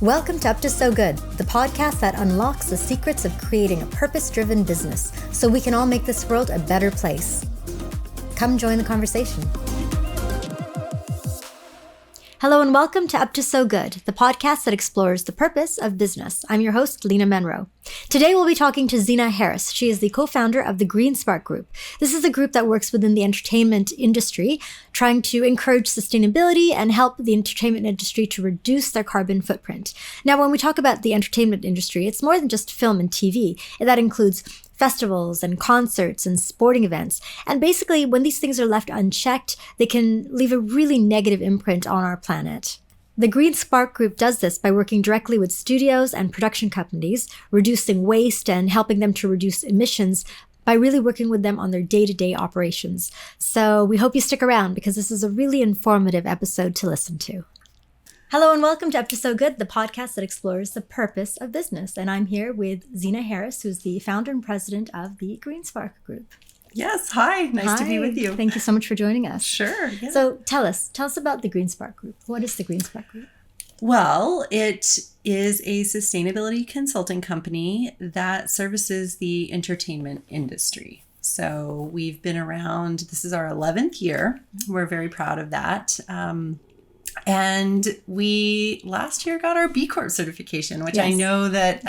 Welcome to Up to So Good, the podcast that unlocks the secrets of creating a purpose-driven business so we can all make this world a better place. Come join the conversation. Hello and welcome to Up to So Good, the podcast that explores the purpose of business. I'm your host, Lena Menro. Today we'll be talking to Zena Harris. She is the co-founder of the Green Spark Group. This is a group that works within the entertainment industry, trying to encourage sustainability and help the entertainment industry to reduce their carbon footprint. Now, when we talk about the entertainment industry, it's more than just film and TV. That includes festivals and concerts and sporting events. And basically, when these things are left unchecked, they can leave a really negative imprint on our planet. The Green Spark Group does this by working directly with studios and production companies, reducing waste and helping them to reduce emissions by really working with them on their day-to-day operations. So we hope you stick around because this is a really informative episode to listen to. Hello and welcome to Up to So Good, the podcast that explores the purpose of business. And I'm here with Zena Harris, who's the founder and president of the Green Spark Group. Yes. Hi. Nice to be with you. Thank you so much for joining us. Sure. Yeah. So tell us about the Green Spark Group. What is the Green Spark Group? Well, it is a sustainability consulting company that services the entertainment industry. So we've been around, this is our 11th year. We're very proud of that. And we last year got our B Corp certification, which I know that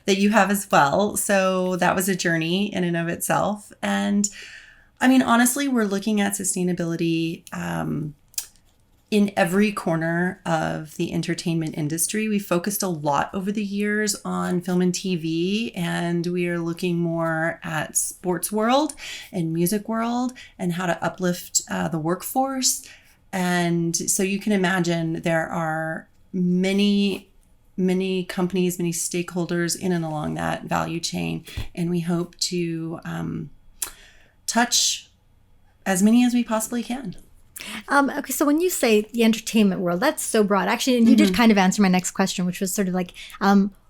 that you have as well. So that was a journey in and of itself. And I mean, honestly, we're looking at sustainability in every corner of the entertainment industry. We focused a lot over the years on film and TV, and we are looking more at sports world and music world and how to uplift the workforce. And so you can imagine there are many companies, many stakeholders in and along that value chain. And we hope to touch as many as we possibly can. Okay, so when you say the entertainment world, that's so broad. Actually, and you did kind of answer my next question, which was sort of like,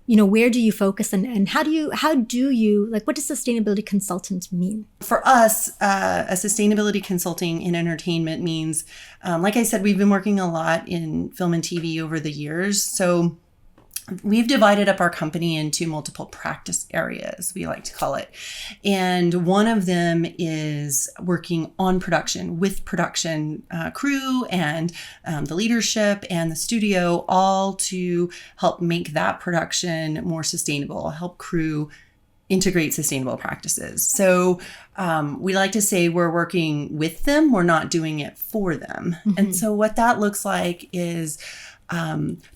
where do you focus and how do you, what does sustainability consultant mean? For us, a sustainability consulting in entertainment means, like I said, we've been working a lot in film and TV over the years. So we've divided up our company into multiple practice areas, we like to call it. And one of them is working on production with production crew and the leadership and the studio, all to help make that production more sustainable, help crew integrate sustainable practices. So we like to say we're working with them, we're not doing it for them. And so what that looks like is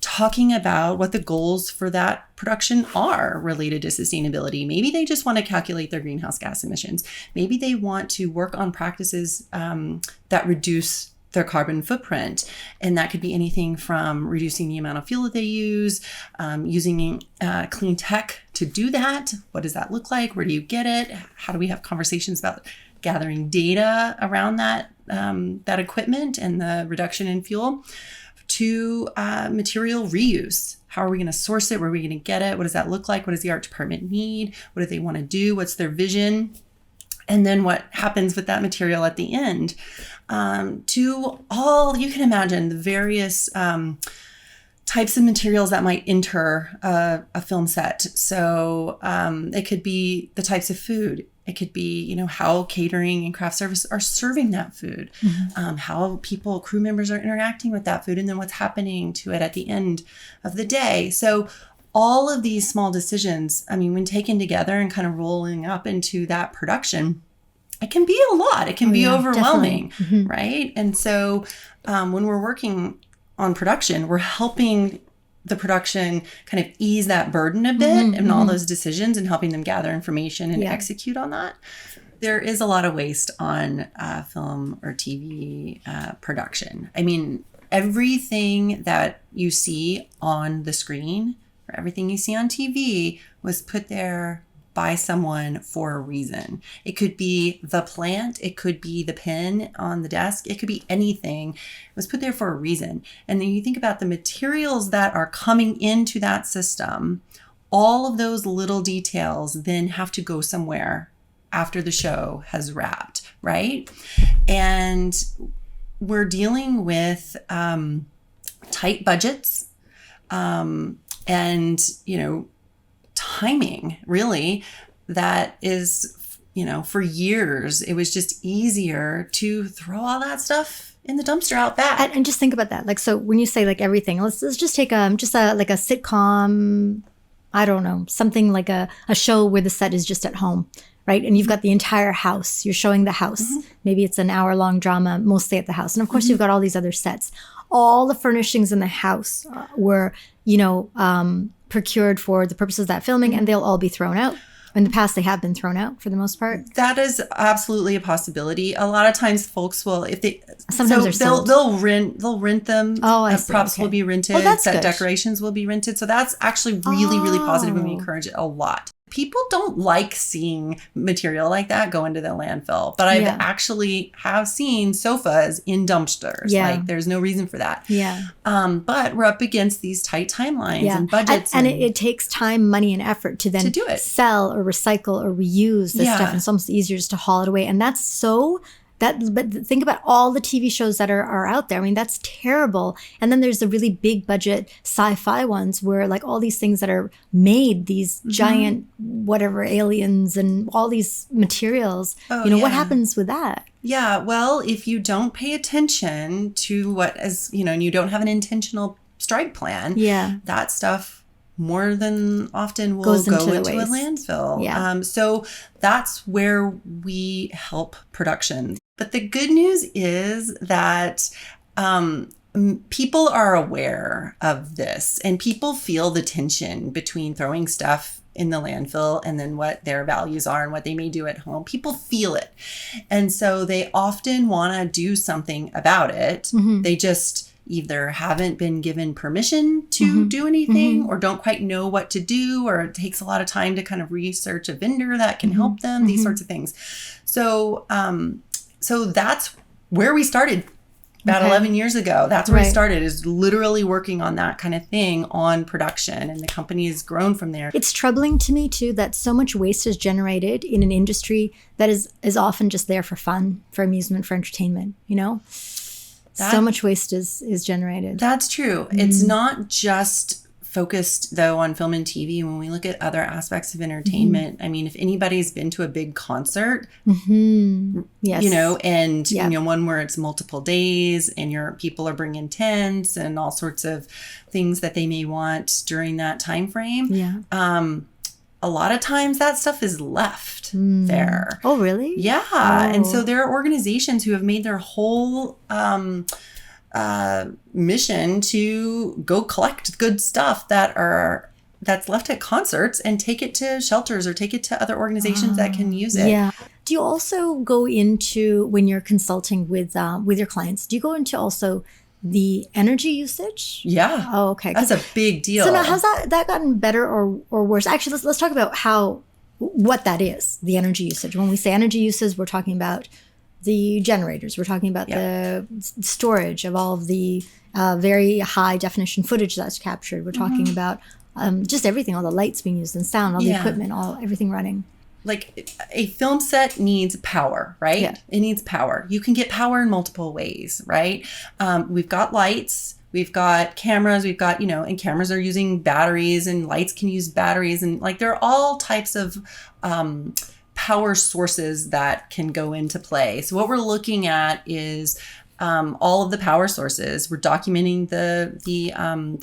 talking about what the goals for that production are related to sustainability. Maybe they just want to calculate their greenhouse gas emissions. Maybe they want to work on practices that reduce their carbon footprint. And that could be anything from reducing the amount of fuel that they use, using clean tech to do that. What does that look like? Where do you get it? How do we have conversations about gathering data around that equipment and the reduction in fuel? To material reuse. How are we going to source it? Where are we going to get it? What does that look like? What does the art department need? What do they want to do? What's their vision? And then what happens with that material at the end? To all, you can imagine the various types of materials that might enter a film set. So it could be the types of food. It could be, how catering and craft service are serving that food, how crew members are interacting with that food, and then what's happening to it at the end of the day. So all of these small decisions, when taken together and kind of rolling up into that production, it can be a lot. It can be overwhelming, right? And so when we're working on production, we're helping the production kind of ease that burden a bit and all those decisions and helping them gather information and execute on that. There is a lot of waste on film or TV production. Everything that you see on the screen or everything you see on TV was put there by someone for a reason. It could be the plant, it could be the pen on the desk, it could be anything. It was put there for a reason. And then you think about the materials that are coming into that system, all of those little details then have to go somewhere after the show has wrapped, right? And we're dealing with tight budgets. And, timing, really, that is, for years, it was just easier to throw all that stuff in the dumpster out back. And just think about that. Like, so when you say like everything, let's just take like a sitcom, I don't know, something like a show where the set is just at home, right? And you've got the entire house. You're showing the house. Maybe it's an hour-long drama, mostly at the house. And of course, you've got all these other sets. All the furnishings in the house were, procured for the purposes of that filming, and they'll all be thrown out. In the past, they have been thrown out for the most part. That is absolutely a possibility. A lot of times, folks will, if they sometimes they'll rent them. Oh, I see. Props Okay. will be rented. That's set good. decorations will be rented. So that's actually really, really positive, and we encourage it a lot. People don't like seeing material like that go into the landfill, but I've actually have seen sofas in dumpsters. Yeah. Like there's no reason for that. Yeah. But we're up against these tight timelines and budgets. And it takes time, money, and effort to then do it. Sell or recycle or reuse this stuff. And it's almost easier just to haul it away. And that's so... But think about all the TV shows that are out there. I mean, that's terrible. And then there's the really big budget sci-fi ones where like all these things that are made, these giant whatever aliens and all these materials, what happens with that? Yeah, well, if you don't pay attention to and you don't have an intentional strike plan, that stuff more than often will go into a landfill. Yeah. So that's where we help production. But the good news is that people are aware of this, and people feel the tension between throwing stuff in the landfill and then what their values are and what they may do at home. People feel it. And so they often want to do something about it. They just either haven't been given permission to do anything or don't quite know what to do, or it takes a lot of time to kind of research a vendor that can help them, these sorts of things. So, so that's where we started about 11 years ago. That's where I started, is literally working on that kind of thing on production. And the company has grown from there. It's troubling to me, too, that so much waste is generated in an industry that is often just there for fun, for amusement, for entertainment, so much waste is generated. That's true. It's not just focused, though, on film and TV. When we look at other aspects of entertainment, I mean, if anybody's been to a big concert, Yes. and one where it's multiple days and your people are bringing tents and all sorts of things that they may want during that time frame. A lot of times that stuff is left there. Oh, really? Yeah. And so there are organizations who have made their whole mission to go collect good stuff that's left at concerts and take it to shelters or take it to other organizations that can use it. Yeah. Do you also go into, when you're consulting with your clients, do you go into also the energy usage? Yeah. Oh, okay. That's a big deal. So now, has that gotten better or worse? Actually, let's talk about what that is, the energy usage. When we say energy usage, we're talking about the generators. We're talking about the storage of all of the very high definition footage that's captured. We're talking about just everything, all the lights being used and sound, all the equipment, everything running. Like a film set needs power, right? Yeah. It needs power. You can get power in multiple ways, right? We've got lights, we've got cameras, we've got, and cameras are using batteries and lights can use batteries. And like, there are all types of power sources that can go into play. So what we're looking at is all of the power sources. We're documenting the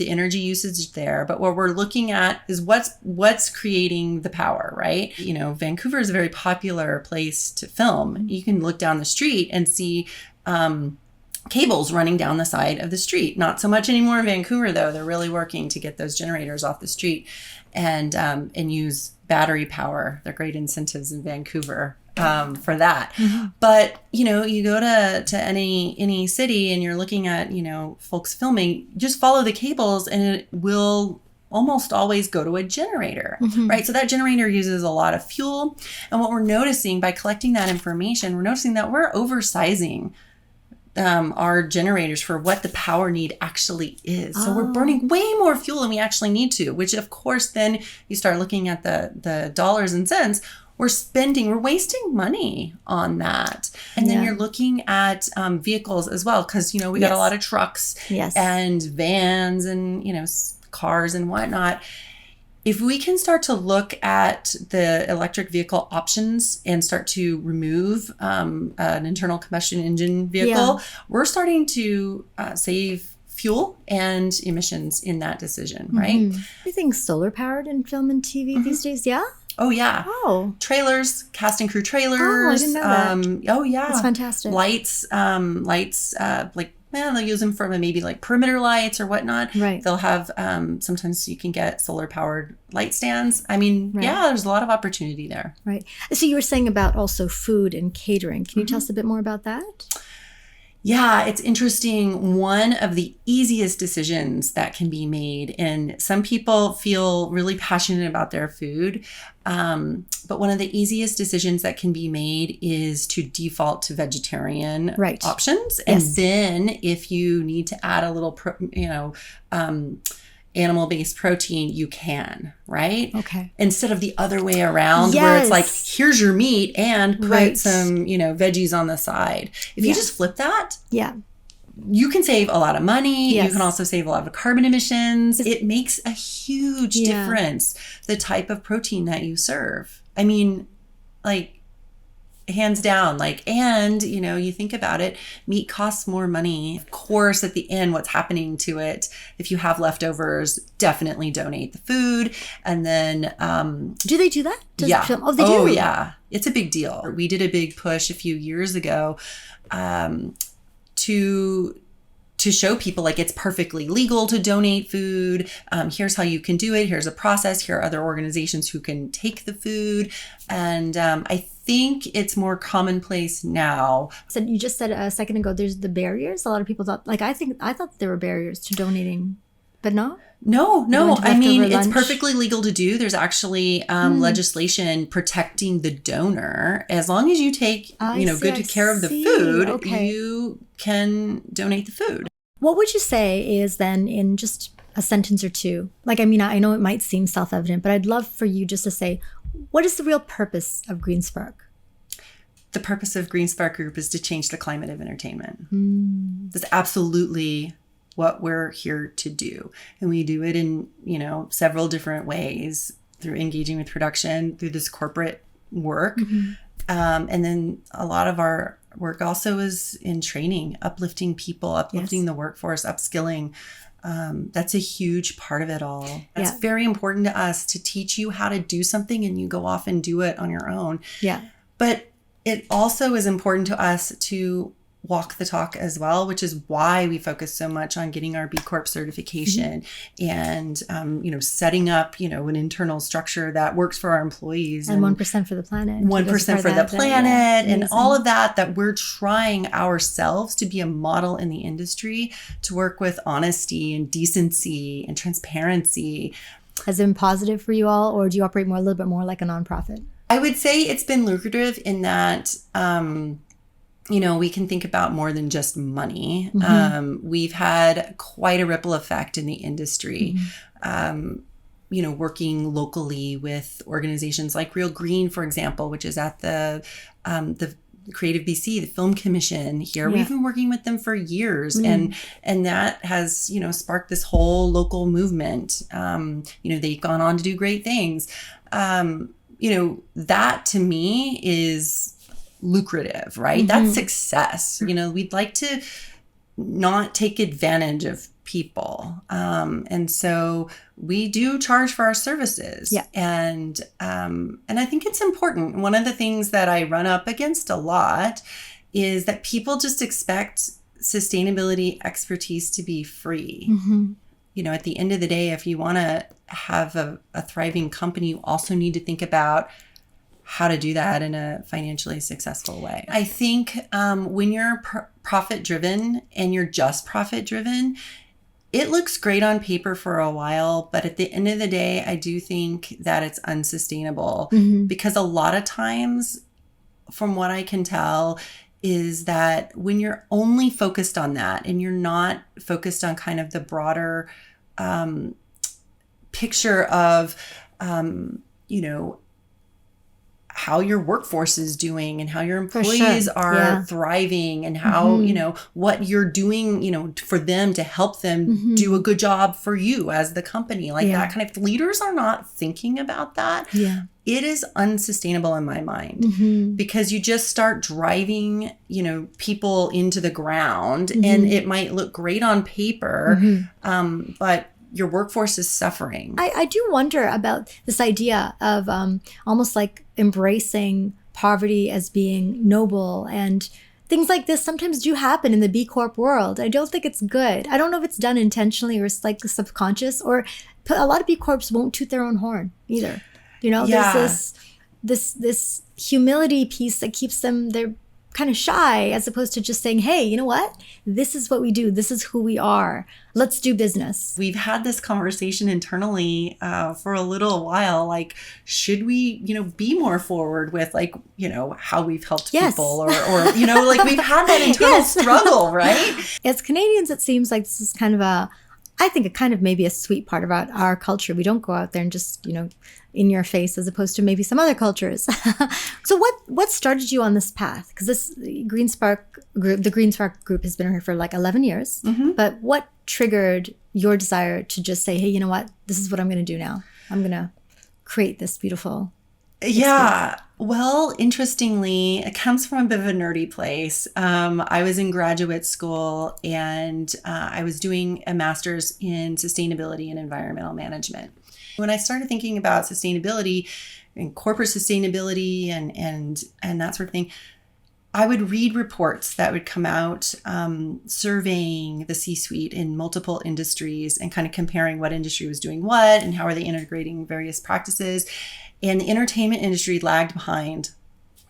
energy usage there, but what we're looking at is what's creating the power, right? Vancouver is a very popular place to film. You can look down the street and see cables running down the side of the street. Not so much anymore in Vancouver, though. They're really working to get those generators off the street and use battery power. They're great incentives in Vancouver for that. But, you go to any city and you're looking at, folks filming, just follow the cables and it will almost always go to a generator, right? So that generator uses a lot of fuel. And what we're noticing by collecting that information, we're noticing that we're oversizing our generators for what the power need actually is. So we're burning way more fuel than we actually need to, which of course, then you start looking at the dollars and cents. We're wasting money on that. And then you're looking at vehicles as well, because, we got a lot of trucks and vans and, cars and whatnot, if we can start to look at the electric vehicle options and start to remove an internal combustion engine vehicle, we're starting to save fuel and emissions in that decision, right? Everything's solar powered in film and TV these days, yeah? Oh, yeah. Oh. Trailers, cast and crew trailers. Oh, I didn't know that. Oh, yeah. That's fantastic. Lights, like, they'll use them for maybe like perimeter lights or whatnot. Right. They'll have, sometimes you can get solar powered light stands. I mean, yeah, there's a lot of opportunity there. Right. So you were saying about also food and catering. Can you tell us a bit more about that? Yeah, it's interesting. One of the easiest decisions that can be made, and some people feel really passionate about their food, but one of the easiest decisions that can be made is to default to vegetarian options. And then if you need to add a little, animal-based protein, you can, right? Okay. Instead of the other way around where it's like, here's your meat and put some, veggies on the side. If you just flip that, you can save a lot of money. You can also save a lot of carbon emissions. It makes a huge difference, the type of protein that you serve. I mean, like, hands down, and you think about it, meat costs more money. Of course, at the end, what's happening to it, if you have leftovers, definitely donate the food. And then do they do that? They do. Oh, yeah, it's a big deal. We did a big push a few years ago to show people it's perfectly legal to donate food. Here's how you can do it. Here's a process. Here are other organizations who can take the food. And I think it's more commonplace now. So you just said a second ago, there's the barriers. A lot of people thought, I thought there were barriers to donating, but no? No. I mean, it's perfectly legal to do. There's actually legislation protecting the donor. As long as you take, good care of the food, you can donate the food. What would you say is then, in just a sentence or two? I know it might seem self-evident, but I'd love for you just to say, what is the real purpose of Green Spark? The purpose of Green Spark Group is to change the climate of entertainment. That's absolutely what we're here to do. And we do it in, several different ways, through engaging with production, through this corporate work. And then a lot of our work also is in training, uplifting people, uplifting the workforce, upskilling. That's a huge part of it all. It's very important to us to teach you how to do something and you go off and do it on your own. Yeah. But it also is important to us to walk the talk as well, which is why we focus so much on getting our B Corp certification and, setting up, an internal structure that works for our employees. And 1% for the planet. 1% for the planet and all of that we're trying ourselves to be a model in the industry, to work with honesty and decency and transparency. Has it been positive for you all, or do you operate a little bit more like a nonprofit? I would say it's been lucrative in that, we can think about more than just money. We've had quite a ripple effect in the industry, working locally with organizations like Real Green, for example, which is at the Creative BC, the Film Commission here. We've been working with them for years, and that has, sparked this whole local movement. They've gone on to do great things. That to me is lucrative, right? That's success. We'd like to not take advantage of people. And so we do charge for our services. Yeah. And I think it's important. One of the things that I run up against a lot is that people just expect sustainability expertise to be free. At the end of the day, if you want to have a thriving company, you also need to think about how to do that in a financially successful way. I think when you're profit driven and you're just profit driven, it looks great on paper for a while, but at the end of the day, I do think that it's unsustainable because a lot of times, from what I can tell, is that when you're only focused on that and you're not focused on kind of the broader how your workforce is doing and how your For employees sure. are Yeah. thriving and how, what you're doing, for them to help them do a good job for you as the company. Like that kind of, leaders are not thinking about that. Yeah. It is unsustainable in my mind because you just start driving, people into the ground and it might look great on paper, but your workforce is suffering. I do wonder about this idea of almost like embracing poverty as being noble, and things like this sometimes do happen in the B Corp world. I don't think it's good. I don't know if it's done intentionally or it's like subconscious, or a lot of B Corps won't toot their own horn either. There's this humility piece that keeps them, they're kind of shy, as opposed to just saying, hey, you know what? This is what we do. This is who we are. Let's do business. We've had this conversation internally for a little while. Like, should we, be more forward with how we've helped people or like we've had that internal struggle, right? As Canadians, it seems like this is kind of I think it kind of maybe a sweet part about our culture. We don't go out there and just, in your face, as opposed to maybe some other cultures. So what started you on this path? Because this Green Spark group, the Green Spark group has been here for like 11 years. But what triggered your desire to just say, hey, you know what? This is what I'm going to do now. I'm going to create this beautiful experience. Well, interestingly, it comes from a bit of a nerdy place. I was in graduate school and I was doing a master's in sustainability and environmental management. When I started thinking about sustainability and corporate sustainability and that sort of thing, I would read reports that would come out surveying the C-suite in multiple industries and kind of comparing what industry was doing what and how are they integrating various practices. And the entertainment industry lagged behind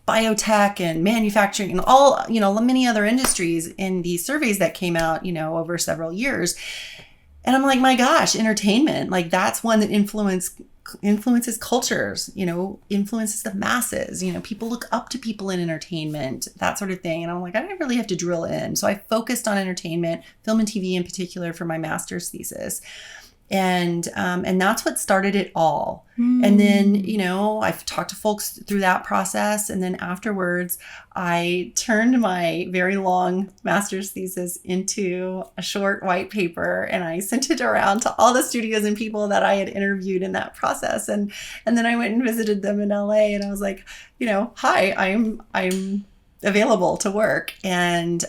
biotech and manufacturing and all, many other industries in these surveys that came out, over several years. And I'm like, my gosh, entertainment, like that's one that influences cultures, influences the masses, people look up to people in entertainment, that sort of thing. And I'm like, I didn't really have to drill in. So I focused on entertainment, film and TV in particular for my master's thesis. And that's what started it all. And then, I've talked to folks through that process. And then afterwards, I turned my very long master's thesis into a short white paper and I sent it around to all the studios and people that I had interviewed in that process. And then I went and visited them in LA and I was like, hi, I'm available to work. And,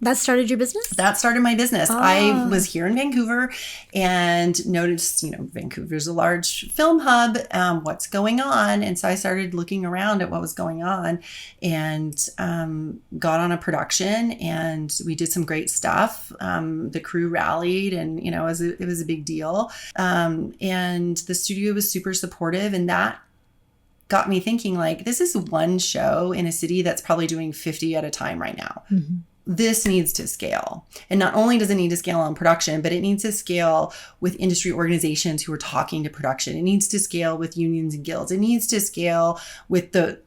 that started your business? That started my business. I was here in Vancouver and noticed, Vancouver's a large film hub. What's going on? And so I started looking around at what was going on and got on a production and we did some great stuff. The crew rallied and, it was a big deal. And the studio was super supportive and that got me thinking like, this is one show in a city that's probably doing 50 at a time right now. This needs to scale. And not only does it need to scale on production, but it needs to scale with industry organizations who are talking to production. It needs to scale with unions and guilds. It needs to scale with the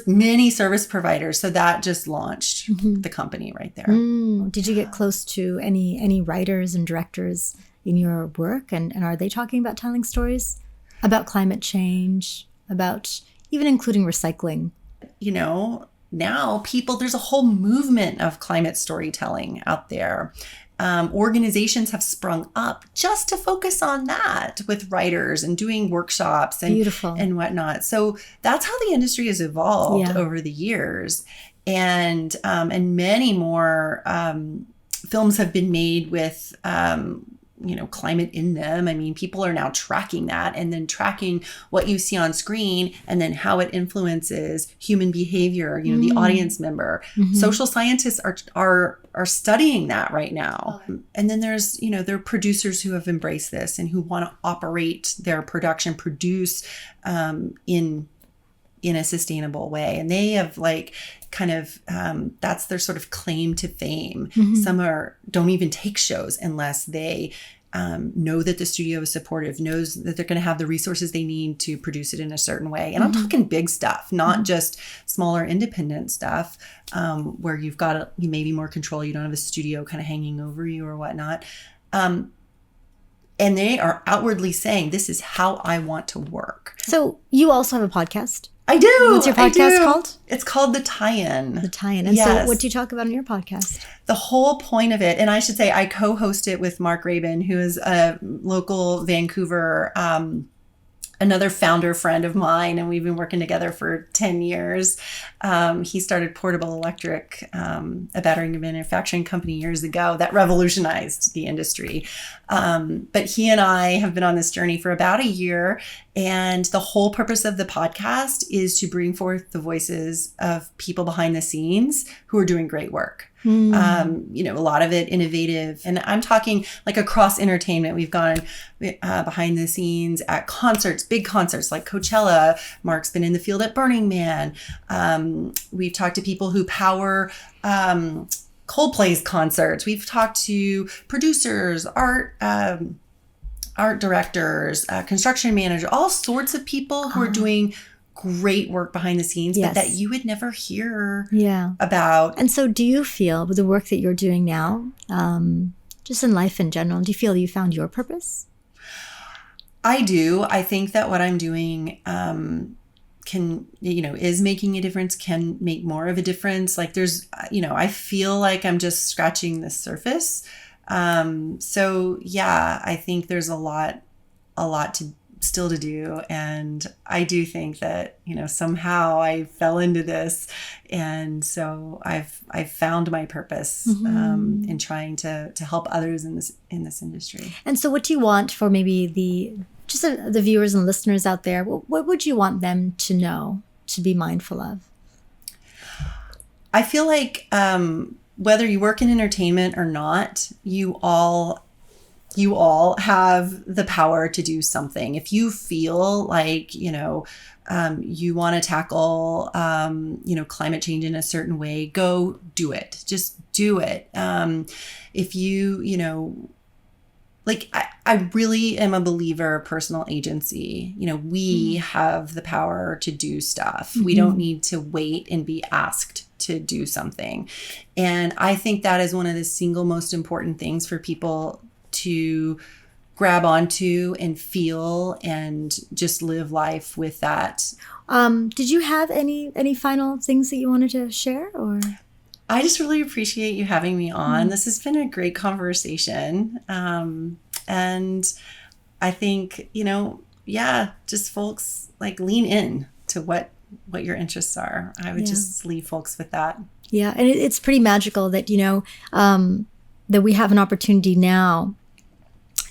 many service providers. So that just launched the company right there. Did you get close to any writers and directors in your work? And are they talking about telling stories about climate change, about even including recycling? Now there's a whole movement of climate storytelling out there. Organizations have sprung up just to focus on that with writers and doing workshops and whatnot. So that's how the industry has evolved over the years. And many more films have been made with climate in them. I mean, people are now tracking that and then tracking what you see on screen and then how it influences human behavior, the audience member. Social scientists are studying that right now. And then there's, there are producers who have embraced this and who want to operate their production, produce in a sustainable way. And they have that's their sort of claim to fame. Some don't even take shows unless they know that the studio is supportive, knows that they're going to have the resources they need to produce it in a certain way. And I'm talking big stuff, not just smaller independent stuff where you've got maybe more control. You don't have a studio kind of hanging over you or whatnot. And they are outwardly saying, this is how I want to work. So you also have a podcast. I do. What's your podcast called? It's called The Tie-In. The Tie-In. And so what do you talk about on your podcast? The whole point of it, and I should say I co-host it with Mark Rabin, who is a local Vancouver, another founder friend of mine, and we've been working together for 10 years. He started Portable Electric, a battery manufacturing company years ago that revolutionized the industry. But he and I have been on this journey for about a year, and the whole purpose of the podcast is to bring forth the voices of people behind the scenes who are doing great work. A lot of it innovative. And I'm talking like across entertainment. We've gone behind the scenes at concerts, big concerts like Coachella. Mark's been in the field at Burning Man. We've talked to people who power Coldplay's concerts. We've talked to producers, art directors, construction managers, all sorts of people who are doing great work behind the scenes, but that you would never hear about. And so do you feel with the work that you're doing now, just in life in general, do you feel you found your purpose? I do. I think that what I'm doing is making a difference, can make more of a difference. Like I feel like I'm just scratching the surface. I think there's a lot still to do. And I do think that, somehow I fell into this. And so I've found my purpose in trying to help others in this industry. And so what do you want for maybe the viewers and listeners out there? What would you want them to know, to be mindful of? I feel like whether you work in entertainment or not, you all have the power to do something. If you feel like, you want to tackle, climate change in a certain way, go do it. Just do it. If I really am a believer of personal agency. We have the power to do stuff. We don't need to wait and be asked to do something. And I think that is one of the single most important things for people to grab onto and feel and just live life with that. Did you have any final things that you wanted to share, or? I just really appreciate you having me on. This has been a great conversation. And I think, just folks lean in to what your interests are. I would just leave folks with that. Yeah. And it's pretty magical that, that we have an opportunity now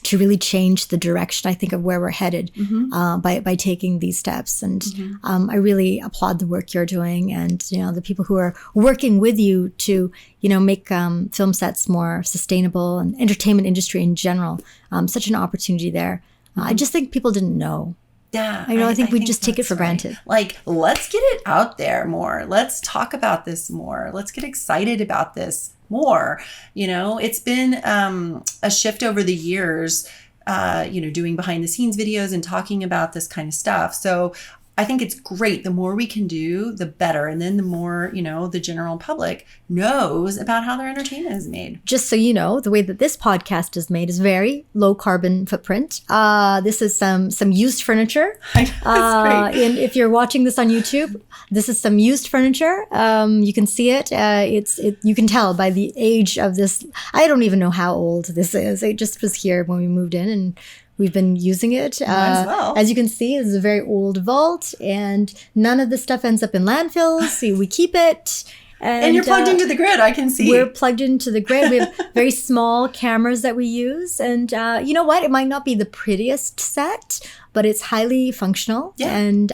to really change the direction, I think, of where we're headed by taking these steps. And I really applaud the work you're doing, and the people who are working with you to make film sets more sustainable, and entertainment industry in general. Such an opportunity there. I just think people didn't know. Yeah, I think we just take it for granted. Let's get it out there more. Let's talk about this more. Let's get excited about this more. It's been a shift over the years, doing behind the scenes videos and talking about this kind of stuff. So I think it's great. The more we can do, the better. And then the more, the general public knows about how their entertainment is made. Just so you know, the way that this podcast is made is very low carbon footprint. This is some used furniture. That's great. And if you're watching this on YouTube, this is some used furniture. You can see it. You can tell by the age of this. I don't even know how old this is. It just was here when we moved in, and we've been using it. As you can see, this is a very old vault, and none of the stuff ends up in landfills. We keep it. And you're plugged into the grid, I can see. We're plugged into the grid. We have very small cameras that we use. And you know what? It might not be the prettiest set, but it's highly functional. Yeah. And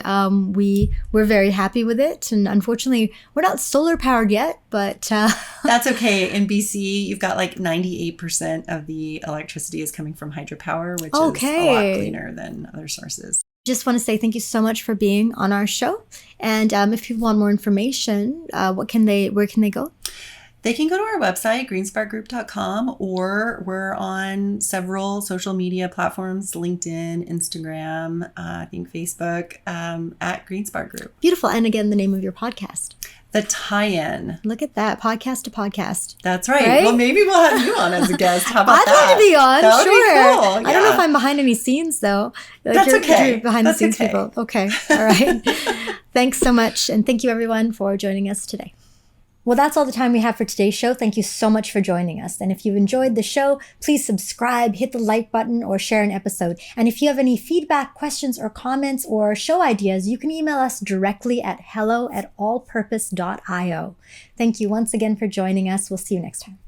we're very happy with it. And unfortunately, we're not solar powered yet, but... That's okay. In BC, you've got 98% of the electricity is coming from hydropower, which is a lot cleaner than other sources. Just want to say thank you so much for being on our show. And if people want more information, where can they go? They can go to our website, greensparkgroup.com, or we're on several social media platforms, LinkedIn, Instagram, I think Facebook, at Greenspark Group. Beautiful. And again, the name of your podcast. the tie-in. Look at that. Podcast to podcast. That's right. Well, maybe we'll have you on as a guest. How about I'd that? love to be on. That would sure. be cool. Yeah. I don't know if I'm behind any scenes, though. Like That's okay. You're behind the scenes okay. people. Okay. All right. Thanks so much. And thank you, everyone, for joining us today. Well, that's all the time we have for today's show. Thank you so much for joining us. And if you've enjoyed the show, please subscribe, hit the like button, or share an episode. And if you have any feedback, questions, or comments, or show ideas, you can email us directly at hello@allpurpose.io. Thank you once again for joining us. We'll see you next time.